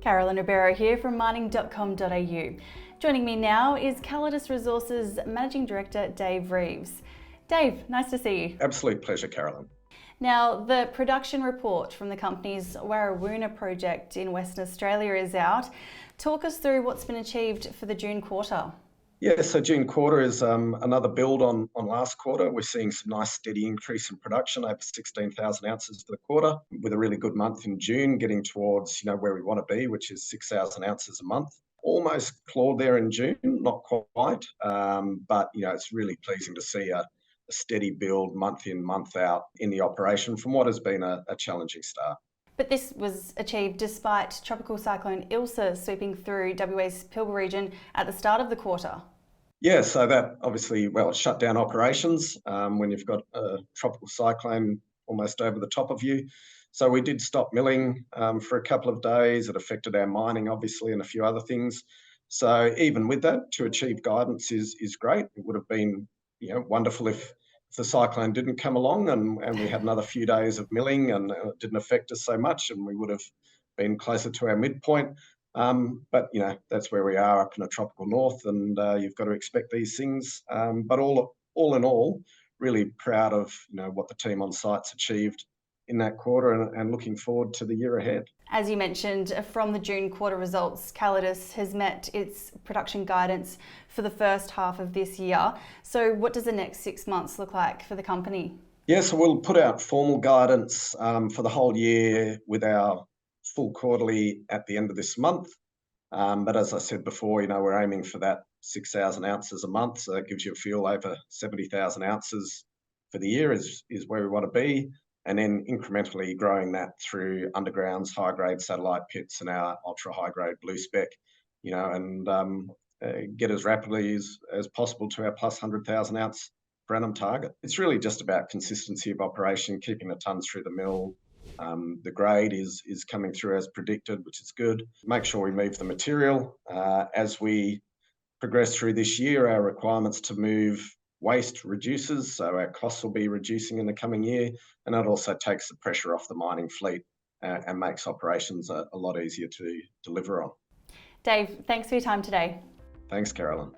Carolyn Ribeiro here from mining.com.au. Joining me now is Calidus Resources Managing Director Dave Reeves. Dave, nice to see you. Absolute pleasure, Carolyn. Now, the production report from the company's Warrawoona project in Western Australia is out. Talk us through what's been achieved for the June quarter. Yeah, so June quarter is another build on last quarter. We're seeing some nice steady increase in production, over 16,000 ounces for the quarter, with a really good month in June, getting towards where we want to be, which is 6,000 ounces a month. Almost clawed there in June, not quite, but it's really pleasing to see a steady build month in, month out in the operation from what has been a challenging start. But this was achieved despite Tropical Cyclone Ilsa sweeping through WA's Pilbara region at the start of the quarter. Yeah, so that obviously, it shut down operations when you've got a tropical cyclone almost over the top of you. So we did stop milling for a couple of days. It affected our mining, obviously, and a few other things. So even with that, to achieve guidance is great. It would have been wonderful if the cyclone didn't come along and we had another few days of milling and it didn't affect us so much, and we would have been closer to our midpoint. But that's where we are up in a tropical north, and you've got to expect these things. But all in all, really proud of what the team on site's achieved in that quarter, and looking forward to the year ahead. As you mentioned, from the June quarter results, Calidus has met its production guidance for the first half of this year. So what does the next 6 months look like for the company? Yeah, so we'll put out formal guidance for the whole year with our full quarterly at the end of this month. But as I said before, we're aiming for that 6,000 ounces a month. So that gives you a feel over 70,000 ounces for the year is where we want to be. And then incrementally growing that through undergrounds, high-grade satellite pits, and our ultra-high-grade blue spec, and get as rapidly as possible to our plus 100,000 ounce per annum target. It's really just about consistency of operation, keeping the tons through the mill. The grade is coming through as predicted, which is good. Make sure we move the material. As we progress through this year, our requirements to move waste reduces, so our costs will be reducing in the coming year, and that also takes the pressure off the mining fleet and makes operations a lot easier to deliver on. Dave, thanks for your time today. Thanks, Carolyn.